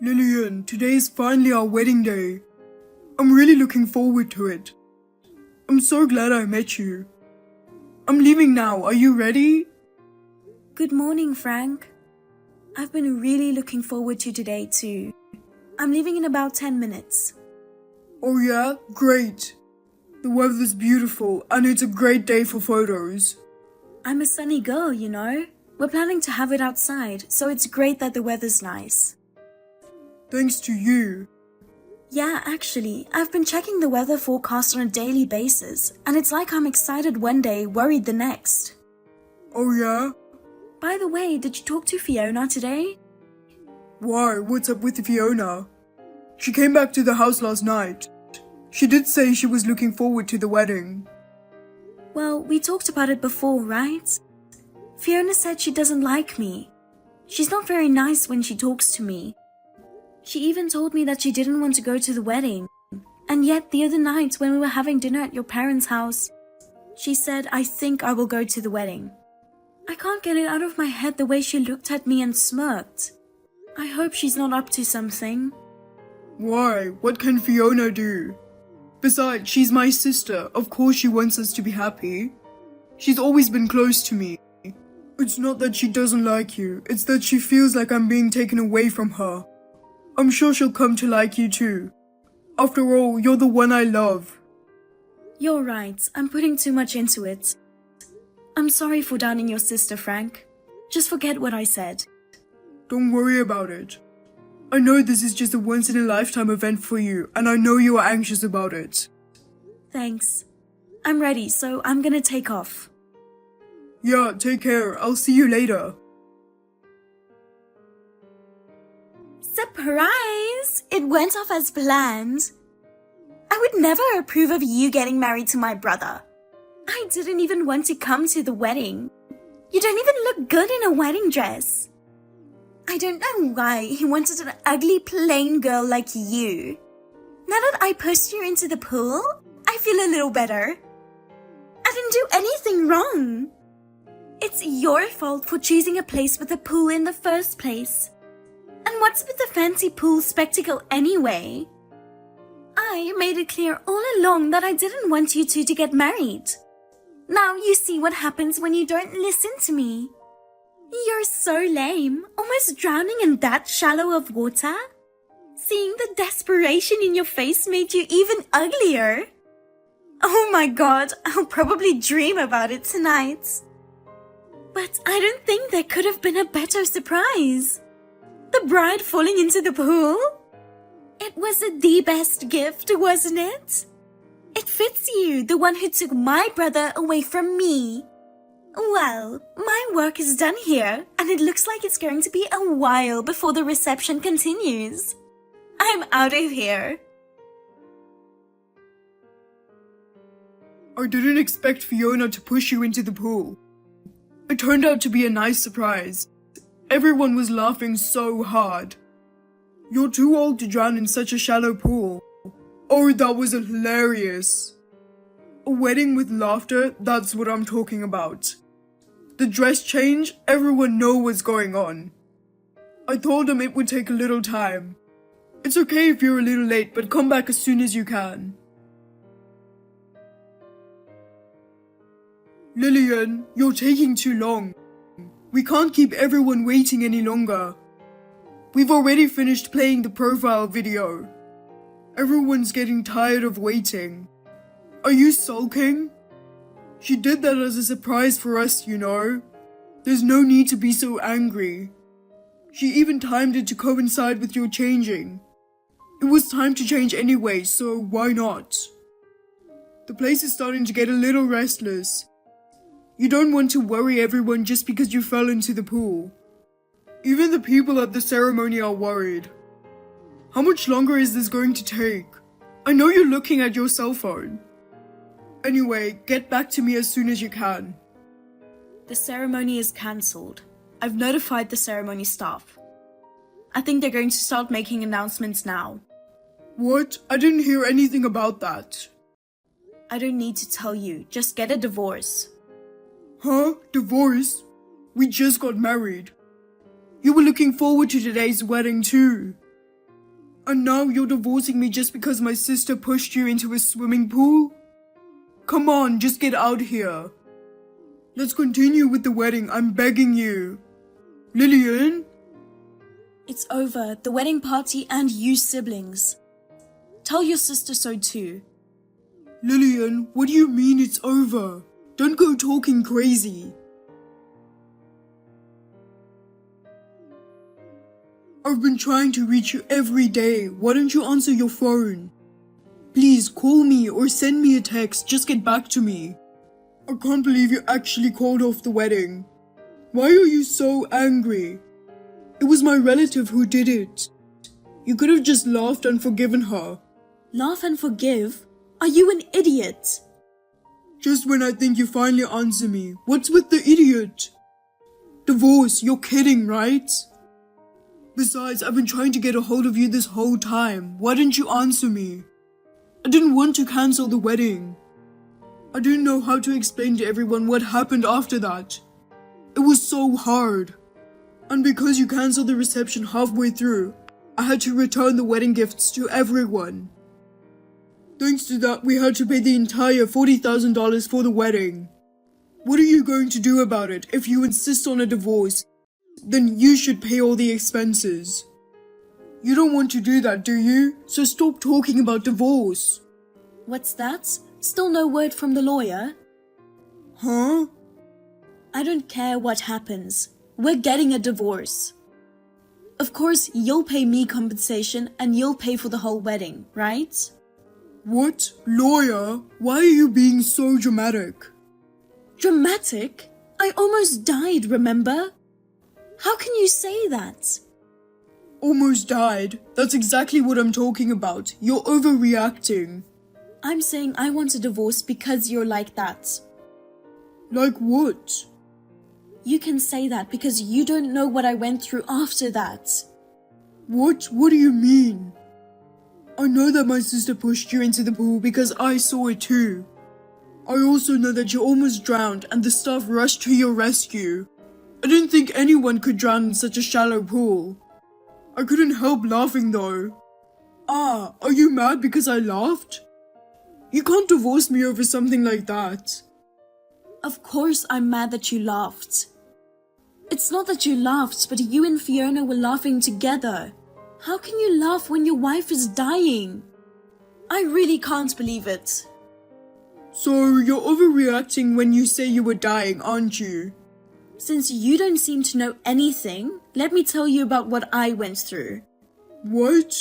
Lillian, today is finally our wedding day. I'm really looking forward to it. I'm so glad I met you. I'm leaving now. Are you ready? Good morning, Frank. I've been really looking forward to today too. I'm leaving in about 10 minutes. Oh yeah? Great. The weather's beautiful and it's a great day for photos. I'm a sunny girl, you know. We're planning to have it outside, so it's great that the weather's nice. Thanks to you. Yeah, actually, I've been checking the weather forecast on a daily basis, and it's like I'm excited one day, worried the next. Oh yeah? By the way, did you talk to Fiona today? Why? What's up with Fiona? She came back to the house last night. She did say she was looking forward to the wedding. Well, we talked about it before, right? Fiona said she doesn't like me. She's not very nice when she talks to me. She even told me that she didn't want to go to the wedding. And yet the other night when we were having dinner at your parents' house, she said, I think I will go to the wedding. I can't get it out of my head the way she looked at me and smirked. I hope she's not up to something. Why? What can Fiona do? Besides, she's my sister. Of course she wants us to be happy. She's always been close to me. It's not that she doesn't like you. It's that she feels like I'm being taken away from her. I'm sure she'll come to like you too. After all, you're the one I love. You're right. I'm putting too much into it. I'm sorry for downing your sister, Frank. Just forget what I said. Don't worry about it. I know this is just a once-in-a-lifetime event for you, and I know you are anxious about it. Thanks. I'm ready, so I'm gonna take off. Yeah, take care. I'll see you later. Surprise! It went off as planned. I would never approve of you getting married to my brother. I didn't even want to come to the wedding. You don't even look good in a wedding dress. I don't know why he wanted an ugly plain girl like you. Now that I pushed you into the pool, I feel a little better. I didn't do anything wrong. It's your fault for choosing a place with a pool in the first place. And what's with the fancy pool spectacle anyway? I made it clear all along that I didn't want you two to get married. Now you see what happens when you don't listen to me. You're so lame, almost drowning in that shallow of water. Seeing the desperation in your face made you even uglier. Oh my god, I'll probably dream about it tonight. But I don't think there could have been a better surprise. The bride falling into the pool? It was the best gift, wasn't it? It fits you, the one who took my brother away from me. Well, my work is done here, and it looks like it's going to be a while before the reception continues. I'm out of here. I didn't expect Fiona to push you into the pool. It turned out to be a nice surprise. Everyone was laughing so hard. You're too old to drown in such a shallow pool. Oh, that was hilarious. A wedding with laughter, that's what I'm talking about. The dress change, everyone know what's going on. I told them it would take a little time. It's okay if you're a little late, but come back as soon as you can. Lillian, you're taking too long. We can't keep everyone waiting any longer. We've already finished playing the profile video. Everyone's getting tired of waiting. Are you sulking? She did that as a surprise for us, you know. There's no need to be so angry. She even timed it to coincide with your changing. It was time to change anyway, so why not? The place is starting to get a little restless. You don't want to worry everyone just because you fell into the pool. Even the people at the ceremony are worried. How much longer is this going to take? I know you're looking at your cell phone. Anyway, get back to me as soon as you can. The ceremony is cancelled. I've notified the ceremony staff. I think they're going to start making announcements now. What? I didn't hear anything about that. I don't need to tell you. Just get a divorce. Huh? Divorce? We just got married. You were looking forward to today's wedding too. And now you're divorcing me just because my sister pushed you into a swimming pool? Come on, just get out here. Let's continue with the wedding, I'm begging you. Lillian? It's over, the wedding party and you siblings. Tell your sister so too. Lillian, what do you mean it's over? Don't go talking crazy. I've been trying to reach you every day. Why don't you answer your phone? Please call me or send me a text. Just get back to me. I can't believe you actually called off the wedding. Why are you so angry? It was my relative who did it. You could have just laughed and forgiven her. Laugh and forgive? Are you an idiot? Just when I think you finally answer me. What's with the idiot? Divorce, you're kidding, right? Besides, I've been trying to get a hold of you this whole time. Why didn't you answer me? I didn't want to cancel the wedding. I didn't know how to explain to everyone what happened after that. It was so hard. And because you cancelled the reception halfway through, I had to return the wedding gifts to everyone. Thanks to that, we had to pay the entire $40,000 for the wedding. What are you going to do about it? If you insist on a divorce, then you should pay all the expenses. You don't want to do that, do you? So stop talking about divorce. What's that? Still no word from the lawyer? Huh? I don't care what happens. We're getting a divorce. Of course, you'll pay me compensation and you'll pay for the whole wedding, right? What? Lawyer? Why are you being so dramatic? Dramatic? I almost died, remember? How can you say that? Almost died? That's exactly what I'm talking about. You're overreacting. I'm saying I want a divorce because you're like that. Like what? You can say that because you don't know what I went through after that. What? What do you mean? I know that my sister pushed you into the pool because I saw it too. I also know that you almost drowned and the staff rushed to your rescue. I didn't think anyone could drown in such a shallow pool. I couldn't help laughing though. Ah, are you mad because I laughed? You can't divorce me over something like that. Of course I'm mad that you laughed. It's not that you laughed, but you and Fiona were laughing together. How can you laugh when your wife is dying? I really can't believe it. So you're overreacting when you say you were dying, aren't you? Since you don't seem to know anything, let me tell you about what I went through. What?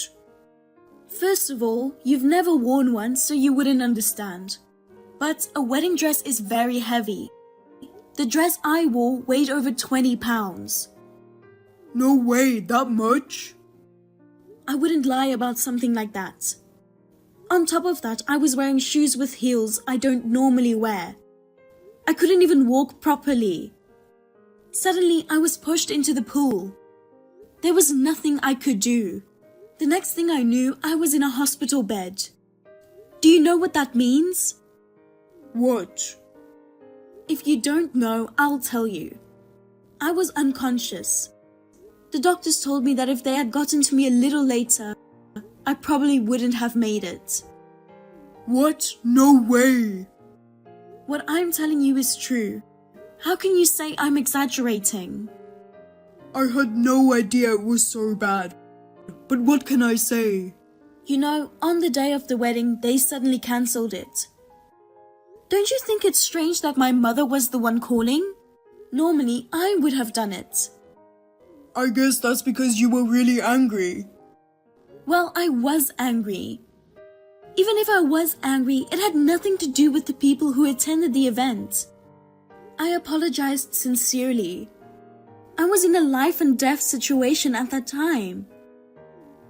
First of all, you've never worn one, so you wouldn't understand. But a wedding dress is very heavy. The dress I wore weighed over 20 pounds. No way, that much? I wouldn't lie about something like that. On top of that, I was wearing shoes with heels I don't normally wear. I couldn't even walk properly. Suddenly, I was pushed into the pool. There was nothing I could do. The next thing I knew, I was in a hospital bed. Do you know what that means? What? If you don't know, I'll tell you. I was unconscious. The doctors told me that if they had gotten to me a little later, I probably wouldn't have made it. What? No way. What I'm telling you is true. How can you say I'm exaggerating? I had no idea it was so bad. But what can I say? You know, on the day of the wedding, they suddenly cancelled it. Don't you think it's strange that my mother was the one calling? Normally, I would have done it. I guess that's because you were really angry. Well, I was angry. Even if I was angry, it had nothing to do with the people who attended the event. I apologized sincerely. I was in a life and death situation at that time.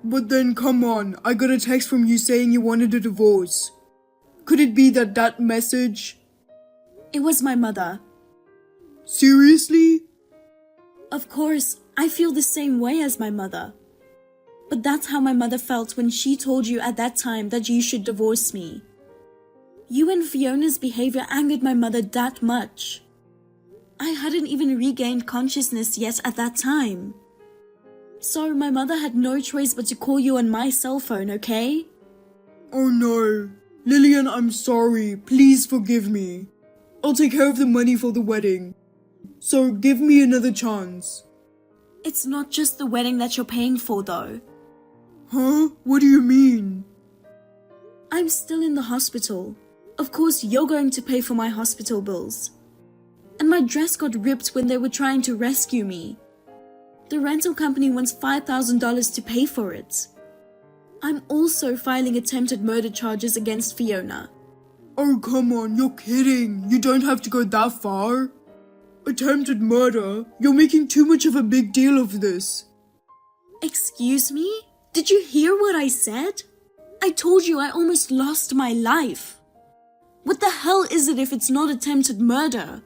But then come on, I got a text from you saying you wanted a divorce. Could it be that message? It was my mother. Seriously? Of course, I feel the same way as my mother. But that's how my mother felt when she told you at that time that you should divorce me. You and Fiona's behavior angered my mother that much. I hadn't even regained consciousness yet at that time. So my mother had no choice but to call you on my cell phone, okay? Oh no. Lillian, I'm sorry. Please forgive me. I'll take care of the money for the wedding. So give me another chance. It's not just the wedding that you're paying for, though. Huh? What do you mean? I'm still in the hospital. Of course, you're going to pay for my hospital bills. And my dress got ripped when they were trying to rescue me. The rental company wants $5,000 to pay for it. I'm also filing attempted murder charges against Fiona. Oh, come on, you're kidding. You don't have to go that far. Attempted murder? You're making too much of a big deal of this. Excuse me? Did you hear what I said? I told you I almost lost my life. What the hell is it if it's not attempted murder?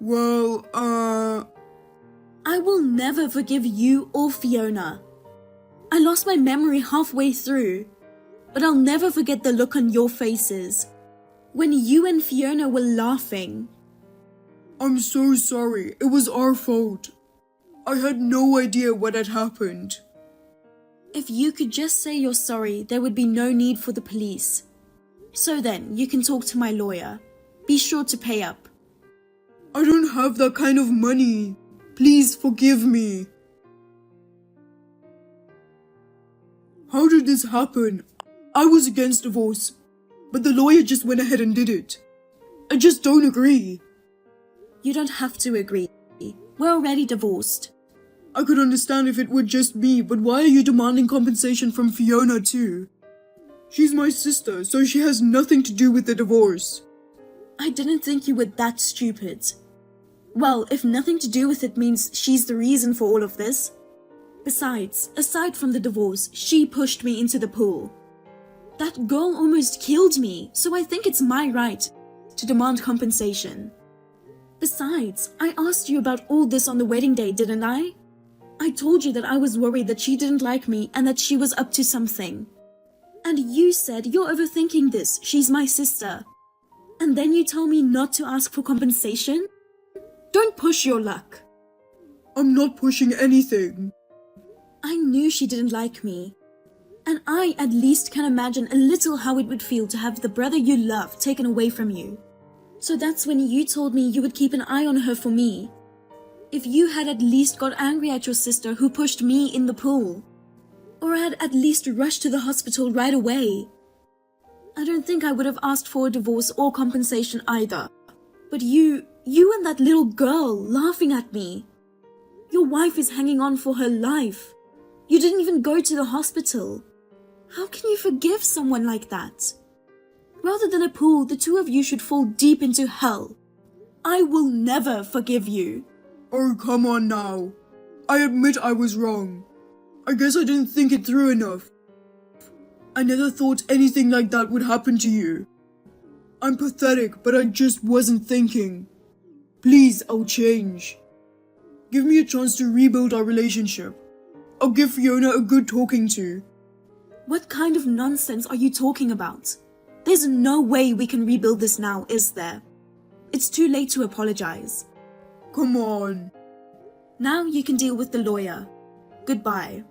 Well, I will never forgive you or Fiona. I lost my memory halfway through, but I'll never forget the look on your faces when you and Fiona were laughing. I'm so sorry. It was our fault. I had no idea what had happened. If you could just say you're sorry, there would be no need for the police. So then, you can talk to my lawyer. Be sure to pay up. I don't have that kind of money. Please forgive me. How did this happen? I was against divorce, but the lawyer just went ahead and did it. I just don't agree. You don't have to agree. We're already divorced. I could understand if it were just me, but why are you demanding compensation from Fiona too? She's my sister, so she has nothing to do with the divorce. I didn't think you were that stupid. Well, if nothing to do with it means she's the reason for all of this. Besides, aside from the divorce, she pushed me into the pool. That girl almost killed me, so I think it's my right to demand compensation. Besides, I asked you about all this on the wedding day, didn't I? I told you that I was worried that she didn't like me and that she was up to something. And you said you're overthinking this, she's my sister. And then you tell me not to ask for compensation? Don't push your luck. I'm not pushing anything. I knew she didn't like me. And I at least can imagine a little how it would feel to have the brother you love taken away from you. So that's when you told me you would keep an eye on her for me. If you had at least got angry at your sister who pushed me in the pool, or had at least rushed to the hospital right away, I don't think I would have asked for a divorce or compensation either. But you and that little girl laughing at me. Your wife is hanging on for her life. You didn't even go to the hospital. How can you forgive someone like that? Rather than a pool, the two of you should fall deep into hell. I will never forgive you. Oh, come on now. I admit I was wrong. I guess I didn't think it through enough. I never thought anything like that would happen to you. I'm pathetic, but I just wasn't thinking. Please, I'll change. Give me a chance to rebuild our relationship. I'll give Fiona a good talking to. What kind of nonsense are you talking about? There's no way we can rebuild this now, is there? It's too late to apologize. Come on. Now you can deal with the lawyer. Goodbye.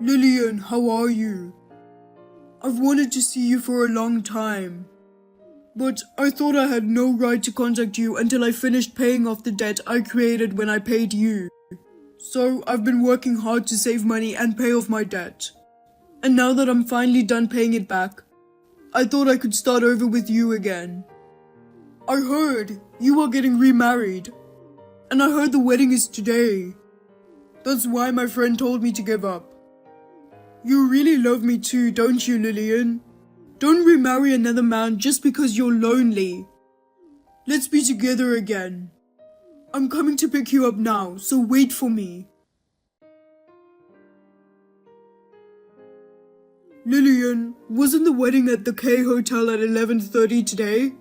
Lillian, how are you? I've wanted to see you for a long time. But I thought I had no right to contact you until I finished paying off the debt I created when I paid you. So I've been working hard to save money and pay off my debt. And now that I'm finally done paying it back, I thought I could start over with you again. I heard you are getting remarried. And I heard the wedding is today. That's why my friend told me to give up. You really love me too, don't you, Lillian? Don't remarry another man just because you're lonely. Let's be together again. I'm coming to pick you up now, so wait for me. Lillian, wasn't the wedding at the K Hotel at 11:30 today?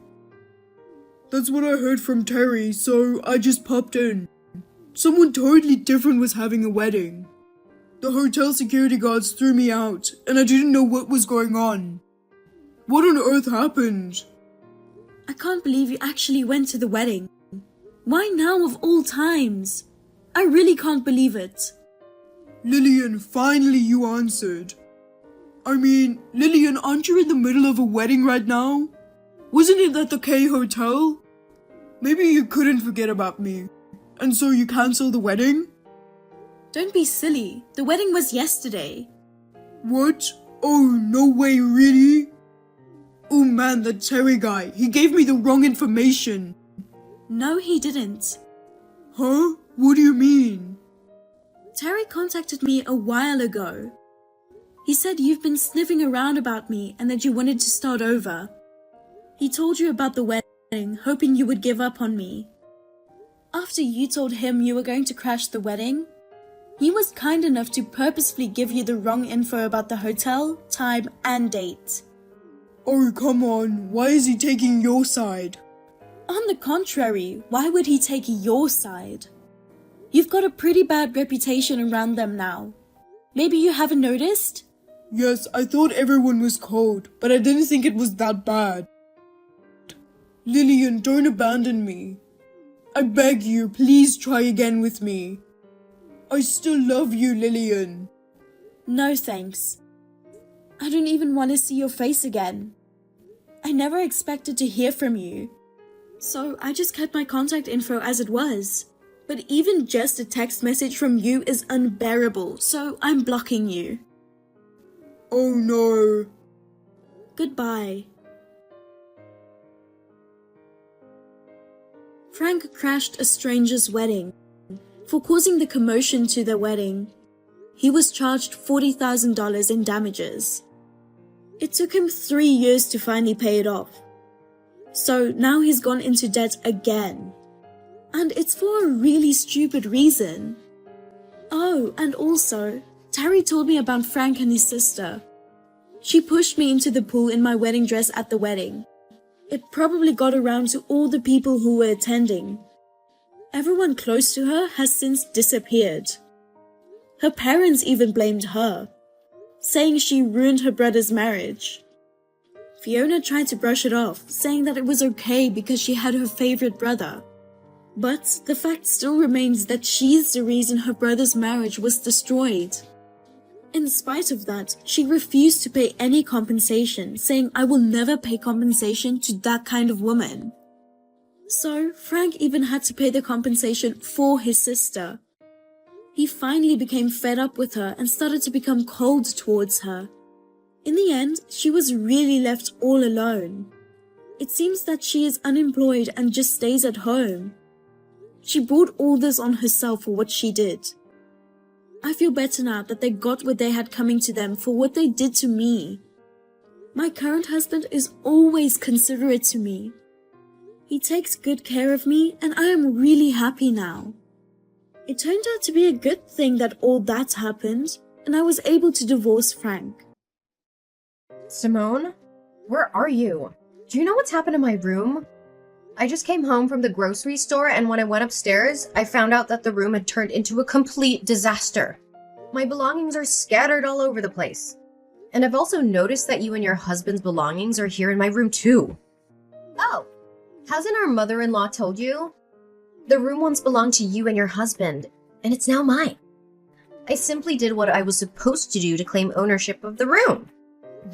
That's what I heard from Terry, so I just popped in. Someone totally different was having a wedding. The hotel security guards threw me out, and I didn't know what was going on. What on earth happened? I can't believe you actually went to the wedding. Why now of all times? I really can't believe it. Lillian, finally you answered. I mean, Lillian, aren't you in the middle of a wedding right now? Wasn't it at the K Hotel? Maybe you couldn't forget about me, and so you cancelled the wedding? Don't be silly. The wedding was yesterday. What? Oh, no way, really? Oh man, that Terry guy, he gave me the wrong information. No, he didn't. Huh? What do you mean? Terry contacted me a while ago. He said you've been sniffing around about me and that you wanted to start over. He told you about the wedding, hoping you would give up on me. After you told him you were going to crash the wedding, he was kind enough to purposefully give you the wrong info about the hotel, time, and date. Oh, come on. Why is he taking your side? On the contrary, why would he take your side? You've got a pretty bad reputation around them now. Maybe you haven't noticed? Yes, I thought everyone was cold, but I didn't think it was that bad. Lillian, don't abandon me. I beg you, please try again with me. I still love you, Lillian. No thanks. I don't even want to see your face again. I never expected to hear from you. So I just kept my contact info as it was. But even just a text message from you is unbearable, so I'm blocking you. Oh no. Goodbye. Frank crashed a stranger's wedding. For causing the commotion to their wedding, he was charged $40,000 in damages. It took him 3 years to finally pay it off. So now he's gone into debt again. And it's for a really stupid reason. Oh, and also, Terry told me about Frank and his sister. She pushed me into the pool in my wedding dress at the wedding. It probably got around to all the people who were attending. Everyone close to her has since disappeared. Her parents even blamed her, saying she ruined her brother's marriage. Fiona tried to brush it off, saying that it was okay because she had her favorite brother. But the fact still remains that she's the reason her brother's marriage was destroyed. In spite of that, she refused to pay any compensation, saying, "I will never pay compensation to that kind of woman." So, Frank even had to pay the compensation for his sister. He finally became fed up with her and started to become cold towards her. In the end, she was really left all alone. It seems that she is unemployed and just stays at home. She brought all this on herself for what she did. I feel better now that they got what they had coming to them for what they did to me. My current husband is always considerate to me. He takes good care of me and I am really happy now. It turned out to be a good thing that all that happened and I was able to divorce Frank. Simone? Where are you? Do you know what's happened in my room? I just came home from the grocery store and when I went upstairs, I found out that the room had turned into a complete disaster. My belongings are scattered all over the place. And I've also noticed that you and your husband's belongings are here in my room too. Oh, hasn't our mother-in-law told you? The room once belonged to you and your husband, and it's now mine. I simply did what I was supposed to do to claim ownership of the room.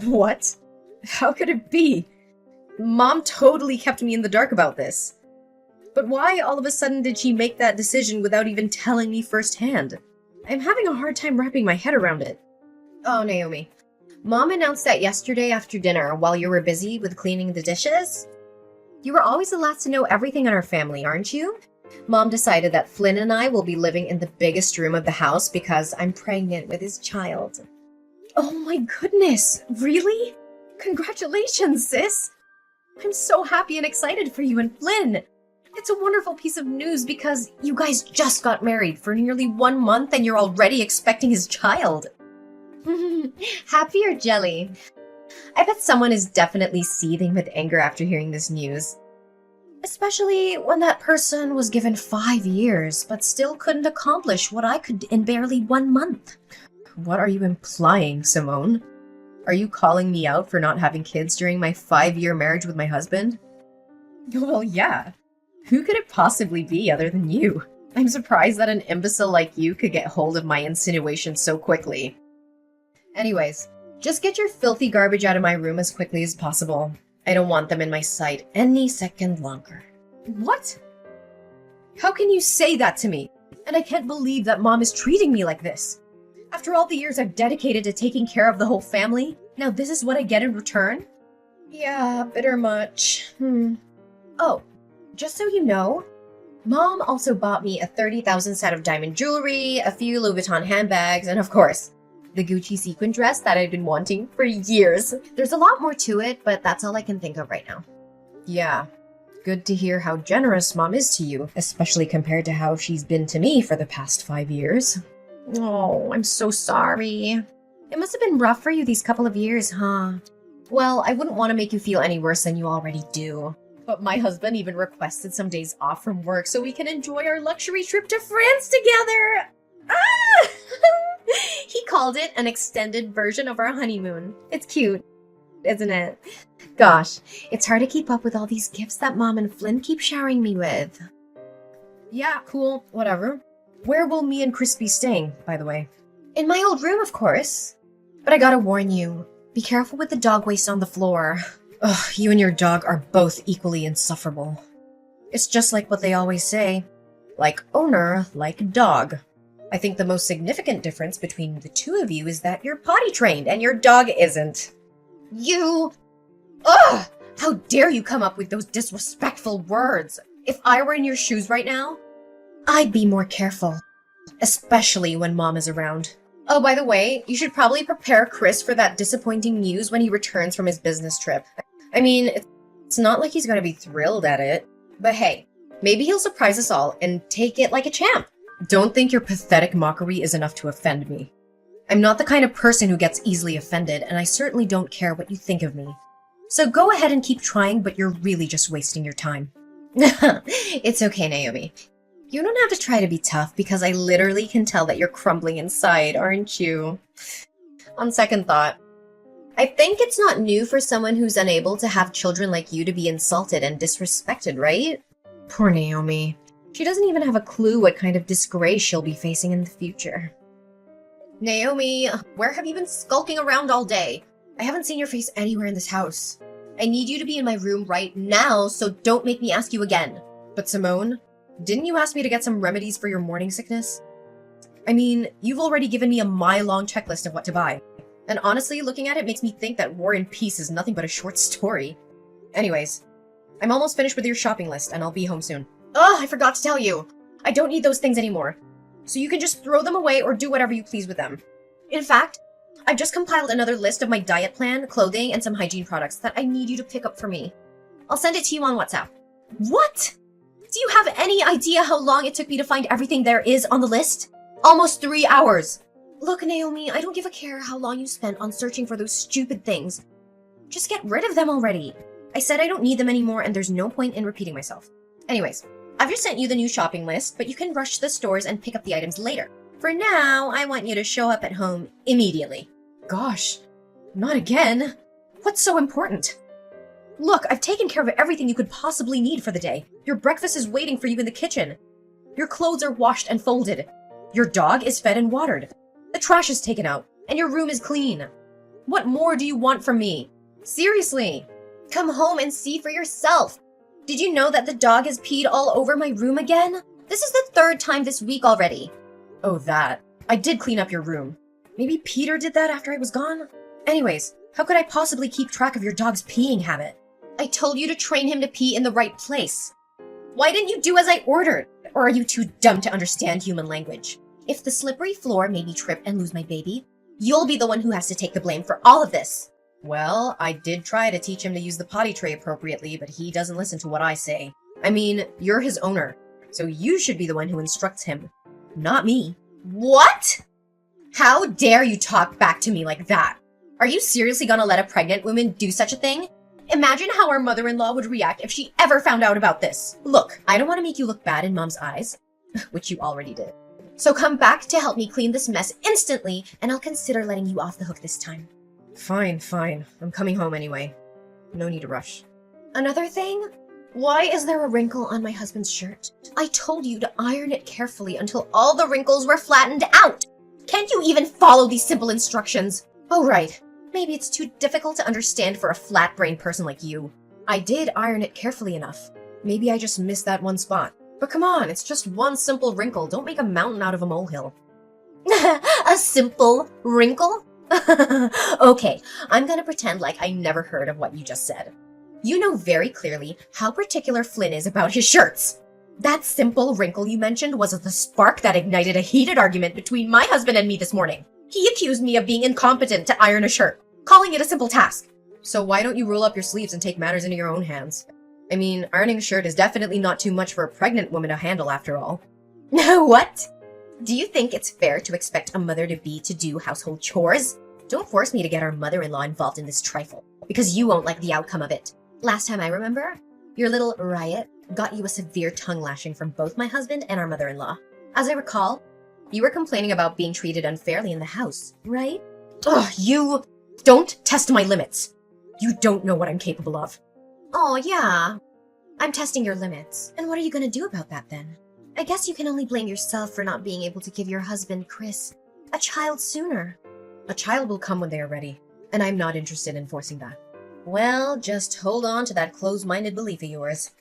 What? How could it be? Mom totally kept me in the dark about this. But why all of a sudden did she make that decision without even telling me firsthand? I'm having a hard time wrapping my head around it. Oh, Naomi. Mom announced that yesterday after dinner while you were busy with cleaning the dishes. You were always the last to know everything in our family, aren't you? Mom decided that Flynn and I will be living in the biggest room of the house because I'm pregnant with his child. Oh my goodness, really? Congratulations, sis! I'm so happy and excited for you and Flynn. It's a wonderful piece of news because you guys just got married for nearly 1 month and you're already expecting his child. Happy or jelly? I bet someone is definitely seething with anger after hearing this news. Especially when that person was given 5 years but still couldn't accomplish what I could in barely 1 month. What are you implying, Simone? Are you calling me out for not having kids during my 5-year marriage with my husband? Well, yeah. Who could it possibly be other than you? I'm surprised that an imbecile like you could get hold of my insinuations so quickly. Anyways, just get your filthy garbage out of my room as quickly as possible. I don't want them in my sight any second longer. What? How can you say that to me? And I can't believe that Mom is treating me like this. After all the years I've dedicated to taking care of the whole family, now this is what I get in return? Yeah, bitter much. Oh, just so you know, Mom also bought me a 30,000 set of diamond jewelry, a few Louis Vuitton handbags, and of course, the Gucci sequin dress that I've been wanting for years. There's a lot more to it, but that's all I can think of right now. Yeah, good to hear how generous Mom is to you, especially compared to how she's been to me for the past 5 years. Oh, I'm so sorry. It must have been rough for you these couple of years, huh? Well, I wouldn't want to make you feel any worse than you already do. But my husband even requested some days off from work so we can enjoy our luxury trip to France together. Ah! He called it an extended version of our honeymoon. It's cute, isn't it? Gosh, it's hard to keep up with all these gifts that Mom and Flynn keep showering me with. Yeah, cool, whatever. Where will me and Chris be staying, by the way? In my old room, of course. But I gotta warn you, be careful with the dog waste on the floor. Ugh, you and your dog are both equally insufferable. It's just like what they always say. Like owner, like dog. I think the most significant difference between the two of you is that you're potty trained and your dog isn't. You... Ugh! How dare you come up with those disrespectful words? If I were in your shoes right now, I'd be more careful. Especially when Mom is around. Oh, by the way, you should probably prepare Chris for that disappointing news when he returns from his business trip. I mean, it's not like he's gonna be thrilled at it. But hey, maybe he'll surprise us all and take it like a champ. Don't think your pathetic mockery is enough to offend me. I'm not the kind of person who gets easily offended, and I certainly don't care what you think of me. So go ahead and keep trying, but you're really just wasting your time. It's okay, Naomi. You don't have to try to be tough because I literally can tell that you're crumbling inside, aren't you? On second thought, I think it's not new for someone who's unable to have children like you to be insulted and disrespected, right? Poor Naomi. She doesn't even have a clue what kind of disgrace she'll be facing in the future. Naomi, where have you been skulking around all day? I haven't seen your face anywhere in this house. I need you to be in my room right now, so don't make me ask you again. But Simone, didn't you ask me to get some remedies for your morning sickness? I mean, you've already given me a mile-long checklist of what to buy. And honestly, looking at it makes me think that War and Peace is nothing but a short story. Anyways, I'm almost finished with your shopping list, and I'll be home soon. Oh, I forgot to tell you. I don't need those things anymore. So you can just throw them away or do whatever you please with them. In fact, I've just compiled another list of my diet plan, clothing, and some hygiene products that I need you to pick up for me. I'll send it to you on WhatsApp. What? Do you have any idea how long it took me to find everything there is on the list? Almost 3 hours. Look, Naomi, I don't give a care how long you spent on searching for those stupid things. Just get rid of them already. I said I don't need them anymore and there's no point in repeating myself. Anyways, I've just sent you the new shopping list, but you can rush to the stores and pick up the items later. For now, I want you to show up at home immediately. Gosh, not again. What's so important? Look, I've taken care of everything you could possibly need for the day. Your breakfast is waiting for you in the kitchen. Your clothes are washed and folded. Your dog is fed and watered. The trash is taken out, and your room is clean. What more do you want from me? Seriously, come home and see for yourself. Did you know that the dog has peed all over my room again? This is the 3rd time this week already. Oh, that. I did clean up your room. Maybe Peter did that after I was gone? Anyways, how could I possibly keep track of your dog's peeing habit? I told you to train him to pee in the right place. Why didn't you do as I ordered? Or are you too dumb to understand human language? If the slippery floor made me trip and lose my baby, you'll be the one who has to take the blame for all of this. Well, I did try to teach him to use the potty tray appropriately, but he doesn't listen to what I say. I mean, you're his owner, so you should be the one who instructs him, not me. What? How dare you talk back to me like that? Are you seriously gonna let a pregnant woman do such a thing? Imagine how our mother-in-law would react if she ever found out about this. Look, I don't want to make you look bad in Mom's eyes, which you already did. So come back to help me clean this mess instantly, and I'll consider letting you off the hook this time. Fine. I'm coming home anyway. No need to rush. Another thing? Why is there a wrinkle on my husband's shirt? I told you to iron it carefully until all the wrinkles were flattened out. Can't you even follow these simple instructions? Oh, right. Maybe it's too difficult to understand for a flat-brained person like you. I did iron it carefully enough. Maybe I just missed that one spot. But come on, it's just one simple wrinkle. Don't make a mountain out of a molehill. A simple wrinkle? Okay, I'm gonna pretend like I never heard of what you just said. You know very clearly how particular Flynn is about his shirts. That simple wrinkle you mentioned was the spark that ignited a heated argument between my husband and me this morning. He accused me of being incompetent to iron a shirt, calling it a simple task. So why don't you roll up your sleeves and take matters into your own hands? I mean, ironing a shirt is definitely not too much for a pregnant woman to handle after all. What? Do you think it's fair to expect a mother-to-be to do household chores? Don't force me to get our mother-in-law involved in this trifle, because you won't like the outcome of it. Last time I remember, your little riot got you a severe tongue lashing from both my husband and our mother-in-law. As I recall, you were complaining about being treated unfairly in the house, right? Ugh, you don't test my limits. You don't know what I'm capable of. Oh, yeah. I'm testing your limits. And what are you going to do about that then? I guess you can only blame yourself for not being able to give your husband, Chris, a child sooner. A child will come when they are ready, and I'm not interested in forcing that. Well, just hold on to that closed-minded belief of yours.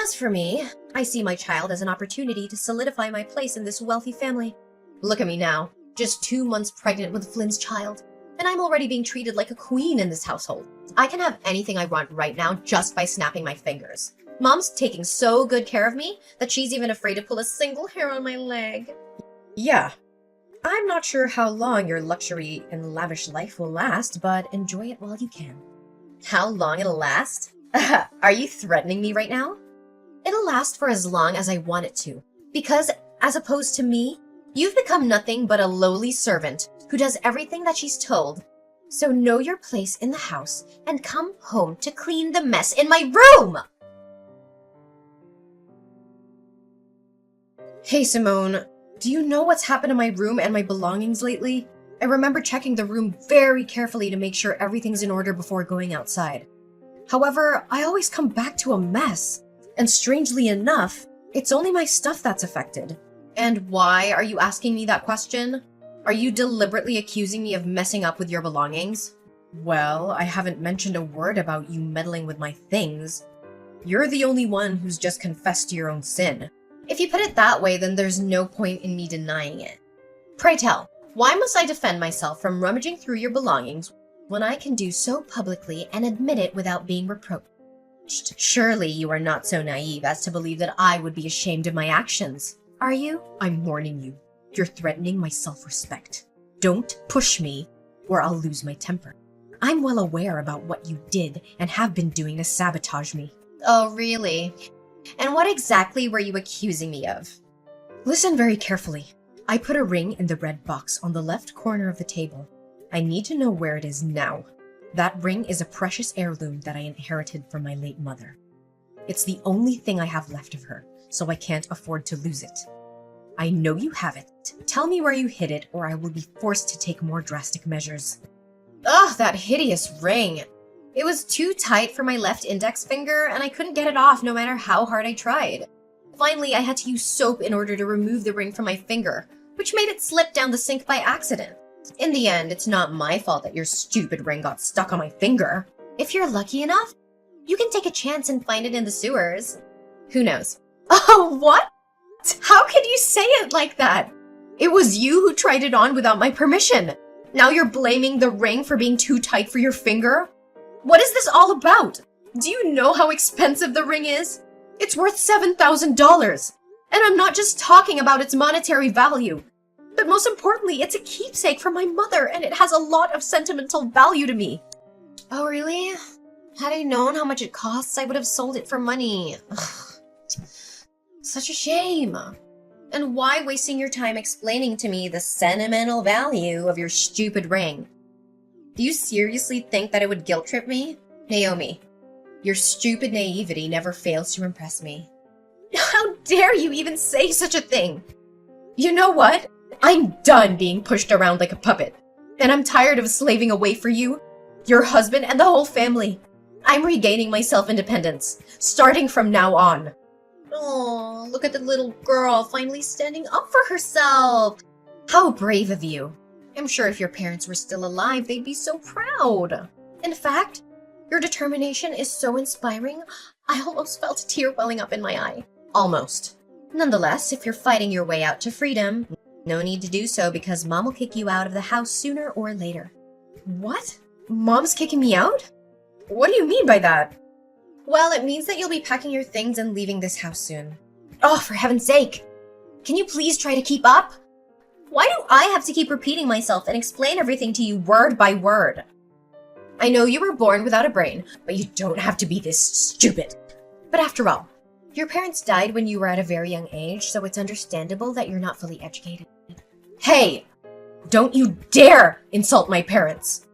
As for me, I see my child as an opportunity to solidify my place in this wealthy family. Look at me now, just 2 months pregnant with Flynn's child, and I'm already being treated like a queen in this household. I can have anything I want right now just by snapping my fingers. Mom's taking so good care of me that she's even afraid to pull a single hair on my leg. Yeah. I'm not sure how long your luxury and lavish life will last, but enjoy it while you can. How long it'll last? Are you threatening me right now? It'll last for as long as I want it to, because, as opposed to me, you've become nothing but a lowly servant who does everything that she's told. So know your place in the house and come home to clean the mess in my room! Hey, Simone. Do you know what's happened to my room and my belongings lately? I remember checking the room very carefully to make sure everything's in order before going outside. However, I always come back to a mess. And strangely enough, it's only my stuff that's affected. And why are you asking me that question? Are you deliberately accusing me of messing up with your belongings? Well, I haven't mentioned a word about you meddling with my things. You're the only one who's just confessed to your own sin. If you put it that way, then there's no point in me denying it. Pray tell, why must I defend myself from rummaging through your belongings when I can do so publicly and admit it without being reproached? Surely you are not so naive as to believe that I would be ashamed of my actions, are you? I'm warning you. You're threatening my self-respect. Don't push me, or I'll lose my temper. I'm well aware about what you did and have been doing to sabotage me. Oh, really? And what exactly were you accusing me of? Listen very carefully. I put a ring in the red box on the left corner of the table. I need to know where it is now. That ring is a precious heirloom that I inherited from my late mother. It's the only thing I have left of her, so I can't afford to lose it. I know you have it. Tell me where you hid it, or I will be forced to take more drastic measures. Ugh, that hideous ring. It was too tight for my left index finger, and I couldn't get it off no matter how hard I tried. Finally, I had to use soap in order to remove the ring from my finger, which made it slip down the sink by accident. In the end, it's not my fault that your stupid ring got stuck on my finger. If you're lucky enough, you can take a chance and find it in the sewers. Who knows? Oh, what? How could you say it like that? It was you who tried it on without my permission. Now you're blaming the ring for being too tight for your finger? What is this all about? Do you know how expensive the ring is? It's worth $7,000. And I'm not just talking about its monetary value. But most importantly, it's a keepsake from my mother, and it has a lot of sentimental value to me. Oh, really? Had I known how much it costs, I would have sold it for money. Ugh. Such a shame. And why wasting your time explaining to me the sentimental value of your stupid ring? Do you seriously think that it would guilt trip me? Naomi, your stupid naivety never fails to impress me. How dare you even say such a thing? You know what? I'm done being pushed around like a puppet. And I'm tired of slaving away for you, your husband, and the whole family. I'm regaining my self-independence, starting from now on. Oh, look at the little girl finally standing up for herself. How brave of you. I'm sure if your parents were still alive, they'd be so proud. In fact, your determination is so inspiring, I almost felt a tear welling up in my eye. Almost. Nonetheless, if you're fighting your way out to freedom, no need to do so because Mom will kick you out of the house sooner or later. What? Mom's kicking me out? What do you mean by that? Well, it means that you'll be packing your things and leaving this house soon. Oh, for heaven's sake! Can you please try to keep up? Why do I have to keep repeating myself and explain everything to you word by word? I know you were born without a brain, but you don't have to be this stupid. But after all, your parents died when you were at a very young age, so it's understandable that you're not fully educated. Hey! Don't you dare insult my parents!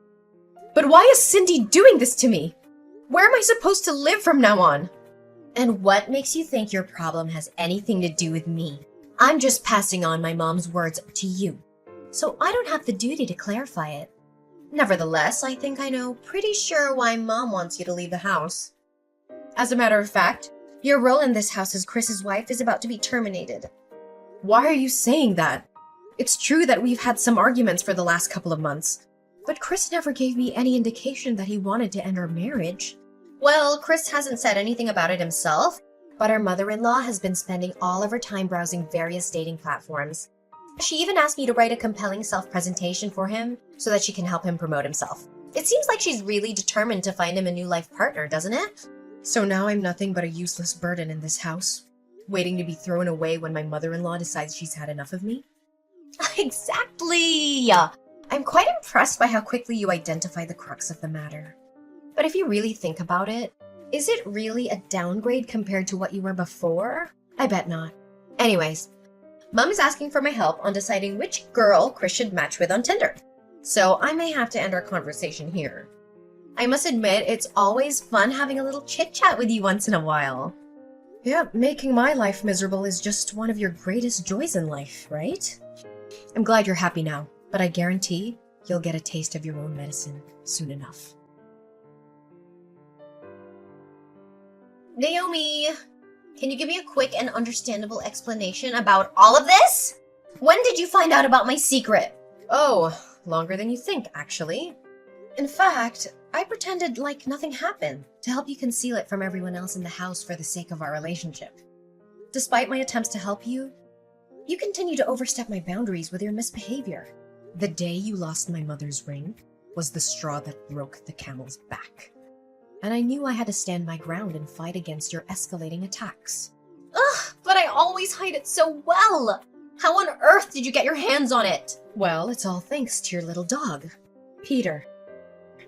But why is Cindy doing this to me? Where am I supposed to live from now on? And what makes you think your problem has anything to do with me? I'm just passing on my mom's words to you, so I don't have the duty to clarify it. Nevertheless, I think I know pretty sure why Mom wants you to leave the house. As a matter of fact, your role in this house as Chris's wife is about to be terminated. Why are you saying that? It's true that we've had some arguments for the last couple of months, but Chris never gave me any indication that he wanted to end our marriage. Well, Chris hasn't said anything about it himself, but our mother-in-law has been spending all of her time browsing various dating platforms. She even asked me to write a compelling self-presentation for him so that she can help him promote himself. It seems like she's really determined to find him a new life partner, doesn't it? So now I'm nothing but a useless burden in this house, waiting to be thrown away when my mother-in-law decides she's had enough of me? Exactly! I'm quite impressed by how quickly you identify the crux of the matter. But if you really think about it, is it really a downgrade compared to what you were before? I bet not. Anyways, Mom is asking for my help on deciding which girl Chris should match with on Tinder. So I may have to end our conversation here. I must admit, it's always fun having a little chit-chat with you once in a while. Yeah, making my life miserable is just one of your greatest joys in life, right? I'm glad you're happy now, but I guarantee you'll get a taste of your own medicine soon enough. Naomi, can you give me a quick and understandable explanation about all of this? When did you find out about my secret? Oh, longer than you think, actually. In fact, I pretended like nothing happened to help you conceal it from everyone else in the house for the sake of our relationship. Despite my attempts to help you, you continue to overstep my boundaries with your misbehavior. The day you lost my mother's ring was the straw that broke the camel's back. And I knew I had to stand my ground and fight against your escalating attacks. Ugh, but I always hide it so well! How on earth did you get your hands on it? Well, it's all thanks to your little dog, Peter.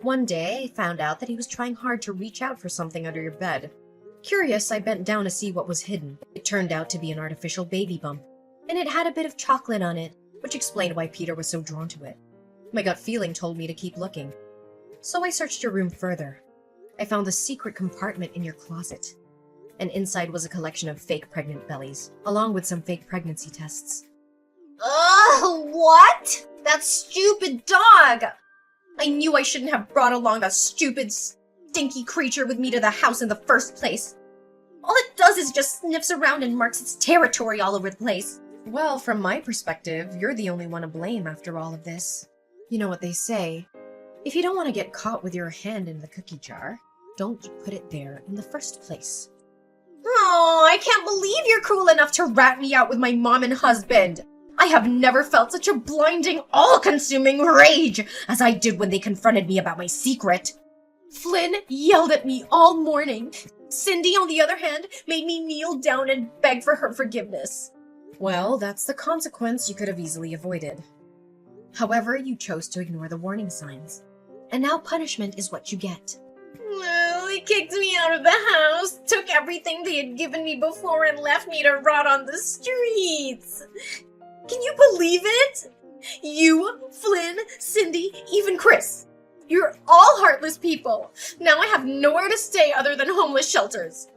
One day, I found out that he was trying hard to reach out for something under your bed. Curious, I bent down to see what was hidden. It turned out to be an artificial baby bump, and it had a bit of chocolate on it, which explained why Peter was so drawn to it. My gut feeling told me to keep looking. So I searched your room further. I found a secret compartment in your closet, and inside was a collection of fake pregnant bellies, along with some fake pregnancy tests. Ugh, what? That stupid dog! I knew I shouldn't have brought along a stupid, stinky creature with me to the house in the first place. All it does is just sniffs around and marks its territory all over the place. Well, from my perspective, you're the only one to blame after all of this. You know what they say, if you don't want to get caught with your hand in the cookie jar, don't put it there in the first place. Oh, I can't believe you're cruel enough to rat me out with my mom and husband. I have never felt such a blinding, all-consuming rage as I did when they confronted me about my secret. Flynn yelled at me all morning. Cindy, on the other hand, made me kneel down and beg for her forgiveness. Well, that's the consequence you could have easily avoided. However, you chose to ignore the warning signs. And now punishment is what you get. Well, they kicked me out of the house, took everything they had given me before, and left me to rot on the streets. Can you believe it? You, Flynn, Cindy, even Chris. You're all heartless people. Now I have nowhere to stay other than homeless shelters.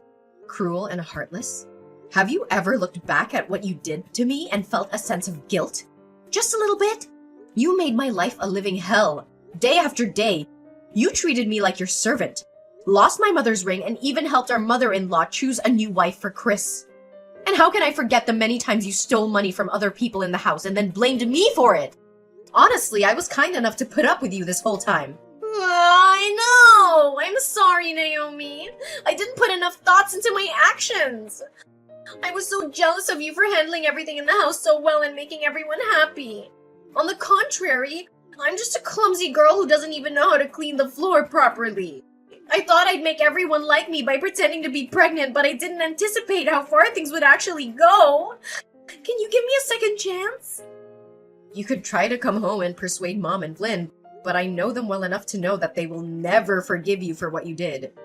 Cruel and heartless? Have you ever looked back at what you did to me and felt a sense of guilt? Just a little bit? You made my life a living hell. Day after day. You treated me like your servant. lost my mother's ring, and even helped our mother-in-law choose a new wife for Chris. And how can I forget the many times you stole money from other people in the house and then blamed me for it? Honestly, I was kind enough to put up with you this whole time. I know! I'm sorry, Naomi. I didn't put enough thoughts into my actions. I was so jealous of you for handling everything in the house so well and making everyone happy. On the contrary, I'm just a clumsy girl who doesn't even know how to clean the floor properly. I thought I'd make everyone like me by pretending to be pregnant, but I didn't anticipate how far things would actually go. Can you give me a second chance? You could try to come home and persuade Mom and Flynn, but I know them well enough to know that they will never forgive you for what you did. But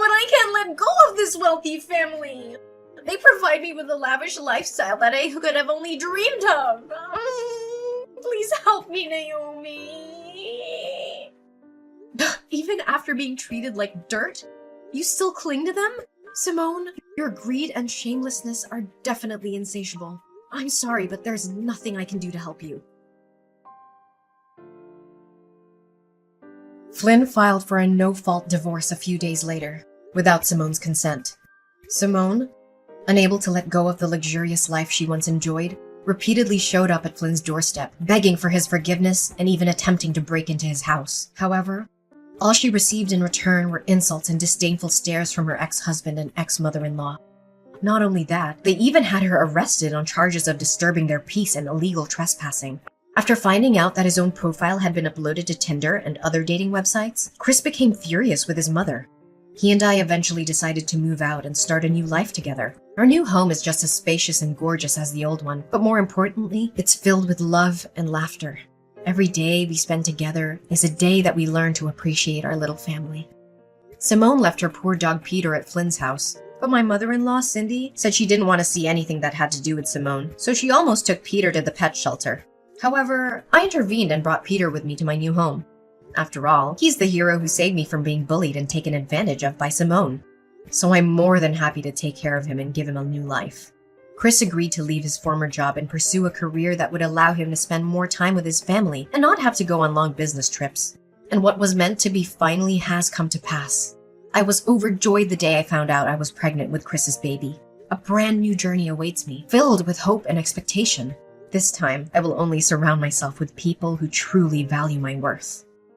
I can't let go of this wealthy family. They provide me with a lavish lifestyle that I could have only dreamed of. Please help me, Naomi. Even after being treated like dirt, you still cling to them? Simone, your greed and shamelessness are definitely insatiable. I'm sorry, but there's nothing I can do to help you. Flynn filed for a no-fault divorce a few days later, without Simone's consent. Simone, unable to let go of the luxurious life she once enjoyed, repeatedly showed up at Flynn's doorstep, begging for his forgiveness and even attempting to break into his house. However, all she received in return were insults and disdainful stares from her ex-husband and ex-mother-in-law. Not only that, they even had her arrested on charges of disturbing their peace and illegal trespassing. After finding out that his own profile had been uploaded to Tinder and other dating websites, Chris became furious with his mother. He and I eventually decided to move out and start a new life together. Our new home is just as spacious and gorgeous as the old one, but more importantly, it's filled with love and laughter. Every day we spend together is a day that we learn to appreciate our little family. Simone left her poor dog Peter at Flynn's house, but my mother-in-law, Cindy, said she didn't want to see anything that had to do with Simone, so she almost took Peter to the pet shelter. However, I intervened and brought Peter with me to my new home. After all, he's the hero who saved me from being bullied and taken advantage of by Simone. So I'm more than happy to take care of him and give him a new life. Chris agreed to leave his former job and pursue a career that would allow him to spend more time with his family and not have to go on long business trips. And what was meant to be finally has come to pass. I was overjoyed the day I found out I was pregnant with Chris's baby. A brand new journey awaits me, filled with hope and expectation. This time, I will only surround myself with people who truly value my worth.